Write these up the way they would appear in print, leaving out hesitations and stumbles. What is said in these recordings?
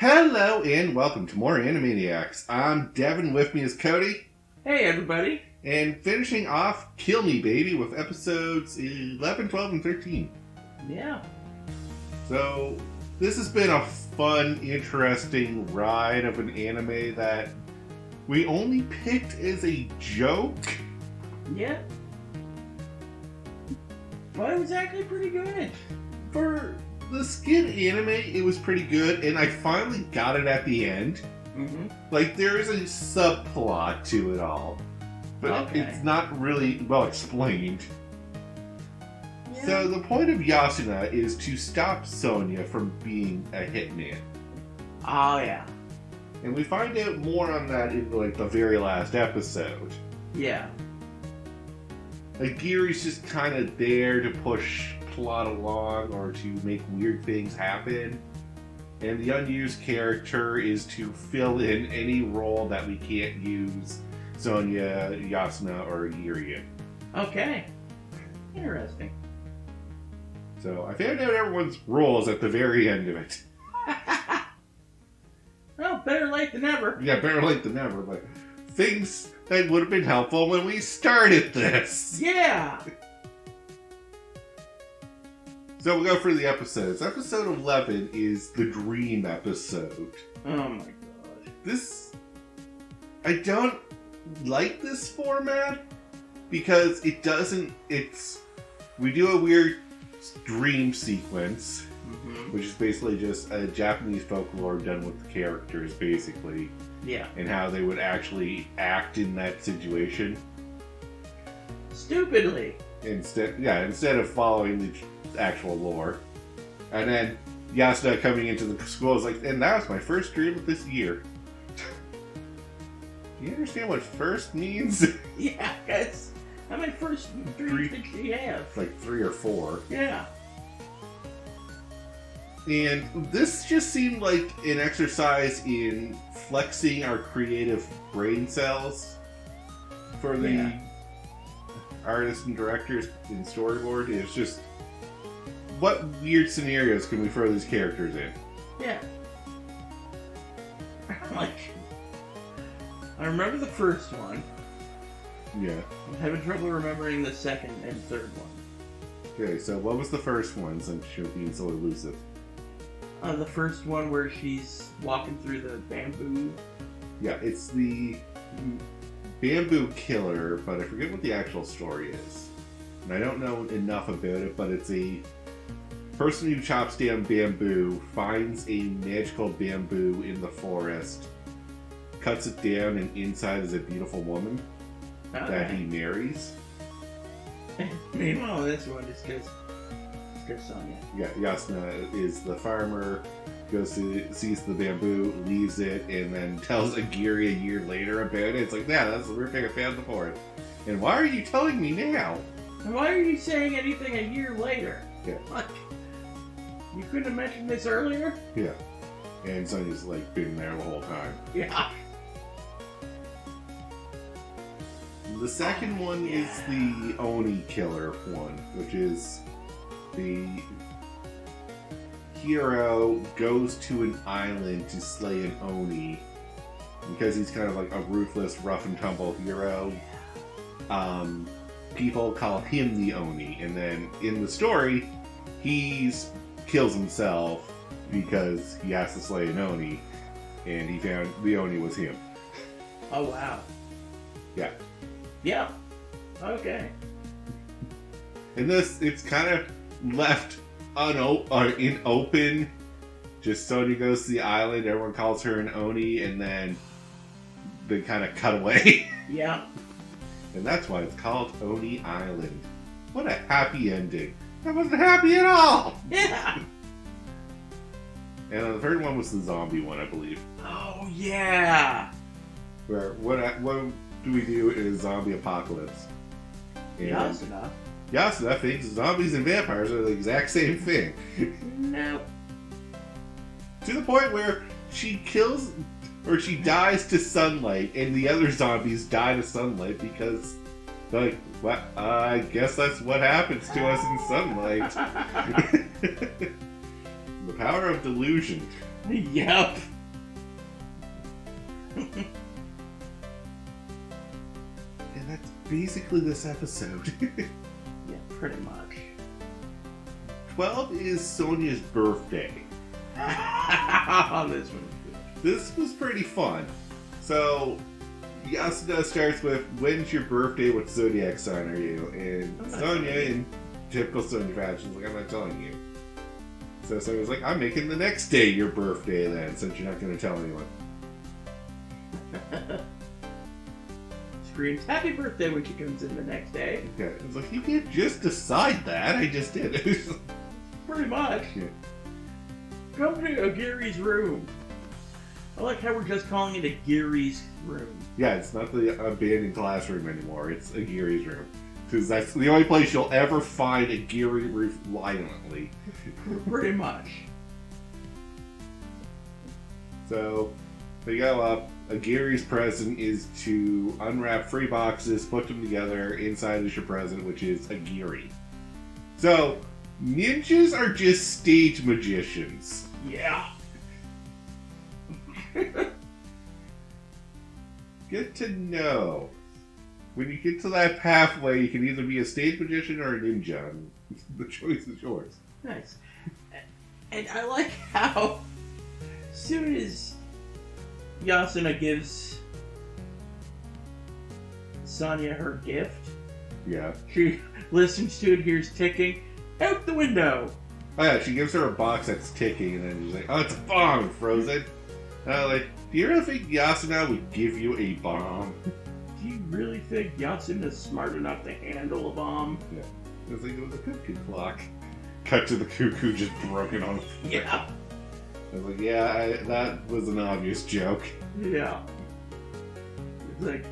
Hello and welcome to more Animeniacs. I'm Devin, with me is Cody. Hey everybody. And finishing off Kill Me Baby with episodes 11, 12, and 13. Yeah. So, this has been a fun, interesting ride of an anime that we only picked as a joke. Yeah. But it was actually pretty good. For the Skid anime, it was pretty good, and I finally got it at the end. Mm-hmm. Like, there is a subplot to it all, but it's not really well explained. Yeah. So the point of Yasuna is to stop Sonya from being a hitman. Oh, yeah. And we find out more on that in, like, the very last episode. Yeah. Like, Giri's just kind of there to push plot along or to make weird things happen. And the unused character is to fill in any role that we can't use Sonya, Yasuna, or Giri in. Okay. Interesting. So I found out everyone's roles at the very end of it. Well, better late than never. Yeah, better late than never, but things that would have been helpful when we started this. Yeah. So we'll go through the episodes. Episode 11 is the dream episode. Oh my god. I don't like this format because we do a weird dream sequence, which is basically just a Japanese folklore done with the characters, basically. Yeah. And how they would actually act in that situation. Stupidly. Instead of following the actual lore. And then Yasuda coming into the school is like, and that was my first dream of this year. Do you understand what first means? Yeah, guys. How many first dreams did she have? Like 3 or 4. Yeah. And this just seemed like an exercise in flexing our creative brain cells for the artists and directors in storyboard. It's just, what weird scenarios can we throw these characters in? Yeah. I remember the first one. Yeah. I'm having trouble remembering the second and third one. Okay, so what was the first one, since you're being so elusive? The first one where she's walking through the bamboo. Yeah, it's the bamboo killer, but I forget what the actual story is. And I don't know enough about it, but it's a person who chops down bamboo, finds a magical bamboo in the forest, cuts it down, and inside is a beautiful woman that he marries. Meanwhile, this one just goes Sonya. Yeah, Yasuna is the farmer, sees the bamboo, leaves it, and then tells Agiri a year later about it. It's like, yeah, that's the weird thing I found the forest. And why are you telling me now? And why are you saying anything a year later? Yeah. Like, you couldn't have mentioned this earlier? Yeah. And Sonya's like been there the whole time. Yeah. The second one is the Oni killer one, which is the hero goes to an island to slay an Oni because he's kind of like a ruthless, rough and tumble hero. People call him the Oni, and then in the story, he kills himself because he has to slay an Oni, and he found the Oni was him. Oh, wow. Yeah. Yeah. Okay. In this, it's kind of left in open. Just Sonya goes to the island, everyone calls her an Oni, and then they kind of cut away. Yeah. And that's why it's called Oni Island. What a happy ending. That wasn't happy at all! Yeah! And the third one was the zombie one, I believe. Oh, yeah! Where, what do we do in a zombie apocalypse? And Yasuna thinks zombies and vampires are the exact same thing. No. To the point where she kills, or she dies to sunlight, and the other zombies die to sunlight because, like, what? I guess that's what happens to us in sunlight. The power of delusion. Yep. And that's basically this episode. Yeah, pretty much. 12 is Sonia's birthday. This one. This was pretty fun. So, Yasuda starts with, when's your birthday? What zodiac sign are you? And Sonia, in typical Sonia fashion, is like, I'm not telling you. So Sonia's like, I'm making the next day your birthday then, since you're not going to tell anyone. Screams happy birthday when she comes in the next day. Okay. It's like, you can't just decide that. I just did it. Pretty much. Yeah. Come to Gary's room. I like how we're just calling it a Gary's room. Yeah, it's not the abandoned classroom anymore. It's Agiri's room. Because that's the only place you'll ever find a Agiri roof violently. Pretty much. So, they go up. Agiri's present is to unwrap 3 boxes, put them together. Inside is your present, which is Agiri. So, ninjas are just stage magicians. Yeah. Good to know. When you get to that pathway, you can either be a stage magician or a ninja. And the choice is yours. Nice. And I like how soon as Yasuna gives Sonia her gift, Yeah. she listens to it, hears ticking, out the window. Oh yeah, she gives her a box that's ticking, and then she's like, oh, it's a bomb, Frozen. And I'm like, do you really think Yasuna would give you a bomb? Do you really think Yasuna's smart enough to handle a bomb? Yeah. It was like, it was a cuckoo clock. Cut to the cuckoo just broken on the floor. Yeah. I was like, yeah, that was an obvious joke. Yeah. It's like,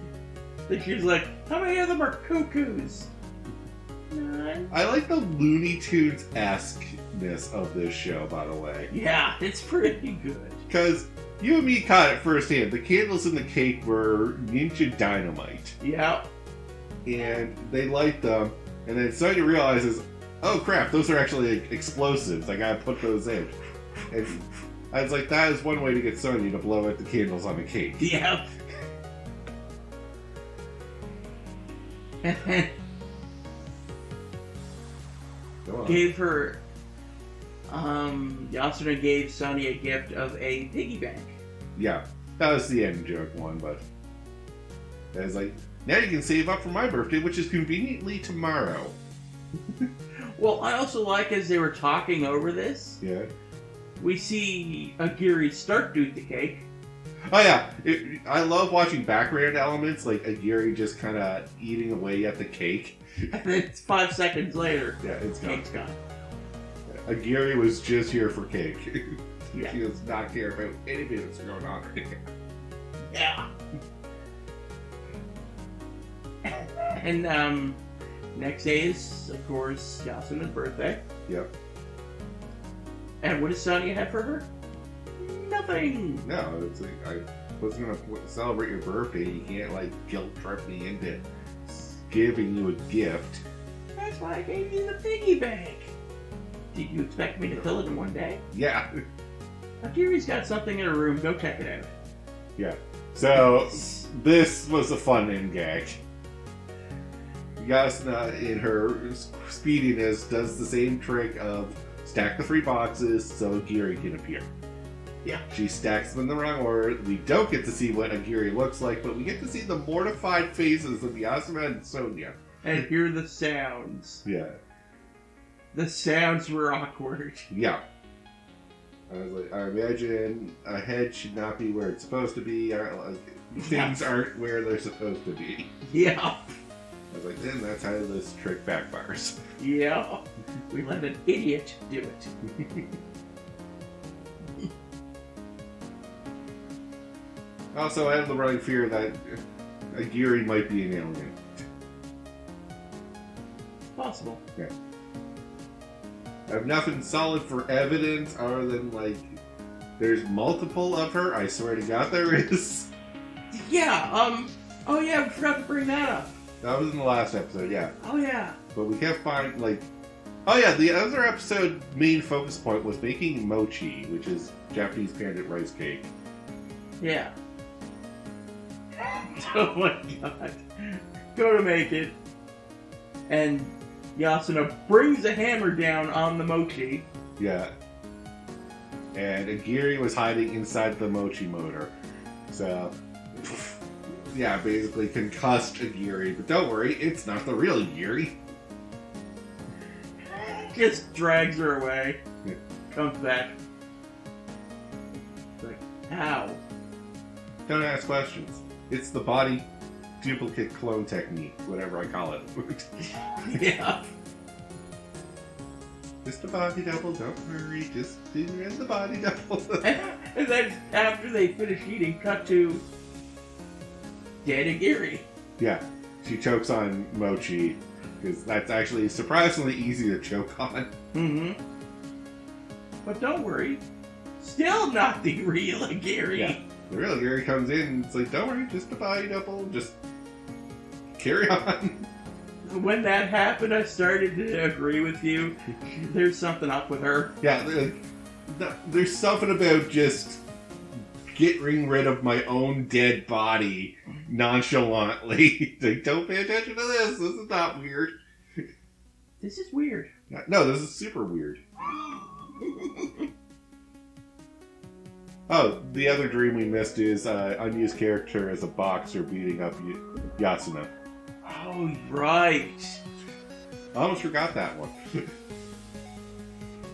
she's like, how many of them are cuckoos? 9. I like the Looney Tunes-esque-ness of this show, by the way. Yeah, it's pretty good. Because you and me caught it firsthand. The candles in the cake were ninja dynamite. Yeah. And they light them, and then Sonya realizes, oh crap, those are actually explosives. I gotta put those in. And I was like, that is one way to get Sonya to blow out the candles on the cake. Yeah. And then Go on. gave her, Yasuna gave Sonya a gift of a piggy bank. Yeah, that was the end joke one, but I was like, now you can save up for my birthday, which is conveniently tomorrow. Well, I also like as they were talking over this, Yeah. we see Agiri start do the cake. Oh yeah, I love watching background elements, like Agiri just kind of eating away at the cake. And then 5 seconds later, Yeah, it's gone. cake's gone. Agiri was just here for cake. Yeah. She does not care about anything that's going on right now. Yeah. And next day is, of course, Yasuna's birthday. Yep. And what does Sonya have for her? Nothing. No, it's like, I wasn't gonna celebrate your birthday. You can't like guilt trip me into giving you a gift. That's why I gave you the piggy bank. Did you expect me to fill it in one day? Yeah. Agiri's got something in her room. Go check it out. Yeah. So this was a fun end gag. Yasuna, in her speediness, does the same trick of stack the 3 boxes so Agiri can appear. Yeah. She stacks them in the wrong order. We don't get to see what Agiri looks like, but we get to see the mortified faces of Yasuna and Sonya. And hear the sounds. Yeah. The sounds were awkward. Yeah. I was like, I imagine a head should not be where it's supposed to be. Things aren't where they're supposed to be. Yeah. I was like, then that's how this trick backfires. Yeah. We let an idiot do it. Also, I have the running fear that Agiri might be an alien. Possible. Yeah. I have nothing solid for evidence other than, like, there's multiple of her. I swear to God there is. Yeah, oh yeah, we forgot to bring that up. That was in the last episode, yeah. Oh yeah. But we can't find, like, Oh yeah, the other episode main focus point was making mochi, which is Japanese pancake rice cake. Yeah. Oh my god. Go to make it. And Yasuna brings a hammer down on the mochi. Yeah. And Agiri was hiding inside the mochi motor. So, yeah, basically concussed Agiri. But don't worry, it's not the real Agiri. Just drags her away. Yeah. Comes back. Like, how? Don't ask questions. It's the body duplicate clone technique, whatever I call it. Yeah. Just a body double, don't worry, just in the body double. And then after they finish eating, cut to dead Agiri. Yeah, she chokes on mochi, because that's actually surprisingly easy to choke on. Mm-hmm. But don't worry, still not the real Agiri. Yeah. The real Agiri comes in and it's like, don't worry, just a body double, just carry on. When that happened, I started to agree with you. There's something up with her. Yeah, there's something about just getting rid of my own dead body nonchalantly. Like, don't pay attention to this. This is not weird. This is weird. No, this is super weird. Oh, the other dream we missed is unused character as a boxer beating up Yasuna. Oh, right. I almost forgot that one.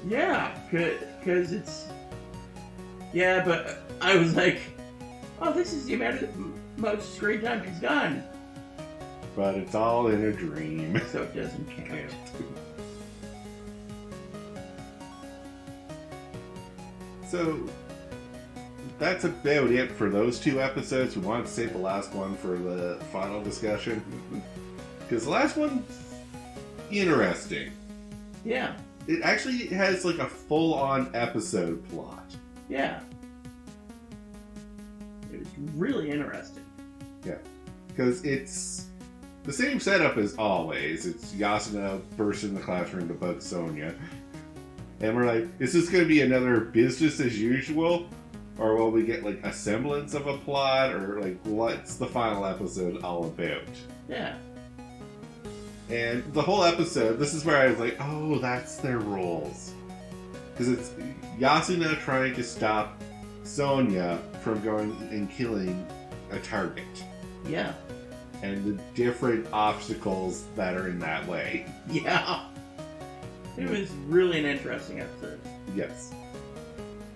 Yeah, because it's... Yeah, but I was like, oh, this is the amount of most screen time she's done. But it's all in a dream. So it doesn't count. So, that's about it for those two episodes. We wanted to save the last one for the final discussion. Because the last one, interesting. Yeah. It actually has like a full-on episode plot. Yeah. It was really interesting. Yeah. Because it's the same setup as always. It's Yasuna bursts in the classroom to bug Sonia. And we're like, is this going to be another business as usual? Or will we get like a semblance of a plot? Or like, what's the final episode all about? Yeah. And the whole episode, this is where I was like, oh, that's their roles. Because it's Yasuna trying to stop Sonia from going and killing a target. Yeah. And the different obstacles that are in that way. Yeah. It was really an interesting episode. Yes.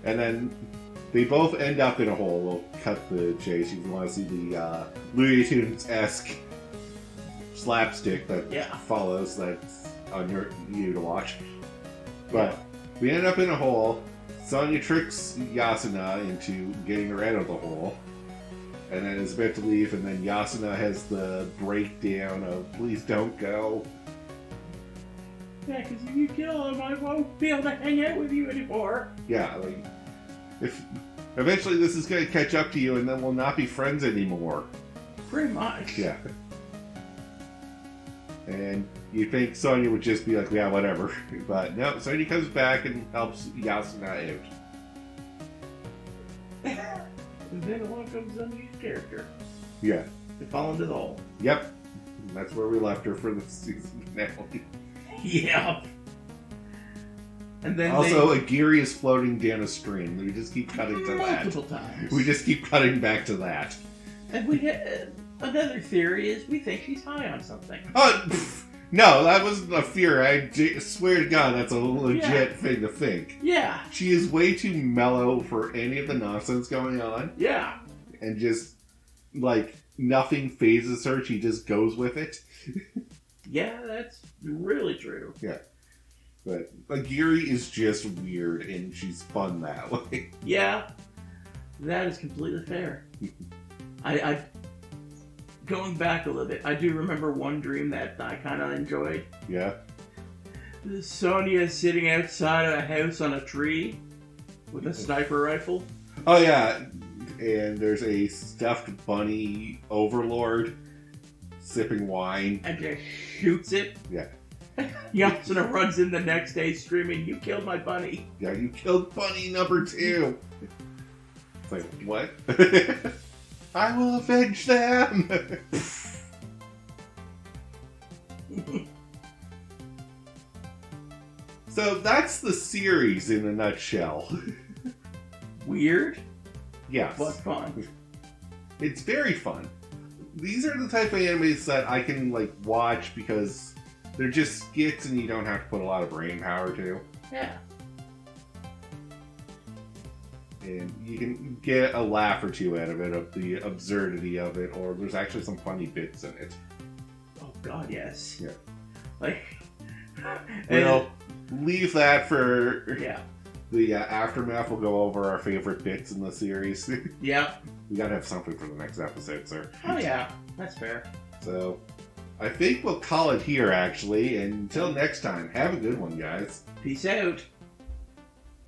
And then they both end up in a hole. We'll cut the chase if you want to see the Looney Tunes-esque slapstick that follows that's on you to watch. But we end up in a hole. Sonya tricks Yasuna into getting her out of the hole. And then is about to leave, and then Yasuna has the breakdown of, please don't go. Yeah, because if you kill him, I won't be able to hang out with you anymore. Yeah, like, if eventually this is going to catch up to you, and then we'll not be friends anymore. Pretty much. Yeah. And you think Sonya would just be like, yeah, whatever. But no, Sonya comes back and helps Yasuna out. And then along comes unused character. Yeah. They fall into the hole. Yep. And that's where we left her for the season finale. Yeah. And then also, Agiri is floating down a stream. We just keep cutting to that. Multiple times. We just keep cutting back to that. And we get another theory is we think she's high on something. Oh, no, that wasn't a fear. I swear to God, that's a legit thing to think. Yeah. She is way too mellow for any of the nonsense going on. Yeah. And just, like, nothing phases her. She just goes with it. Yeah, that's really true. Yeah. But Agiri is just weird, and she's fun that way. Yeah. That is completely fair. I going back a little bit, I do remember one dream that I kind of enjoyed. Yeah. Sonya sitting outside of a house on a tree with a sniper rifle. Oh, yeah. And there's a stuffed bunny overlord sipping wine. And just shoots it. Yeah. Yasuna runs in the next day screaming, "You killed my bunny!" Yeah, you killed bunny number 2. It's like, what? I will avenge them! So that's the series in a nutshell. Weird, Yes. but fun. It's very fun. These are the type of animes that I can like watch because they're just skits and you don't have to put a lot of brain power to. Yeah. And you can get a laugh or two out of it, of the absurdity of it, or there's actually some funny bits in it. Oh God, yes. Yeah. Like. We'll leave that for Yeah. the aftermath. We'll go over our favorite bits in the series. Yeah. We gotta have something for the next episode, sir. Oh yeah, that's fair. So, I think we'll call it here, actually. And until next time, have a good one, guys. Peace out.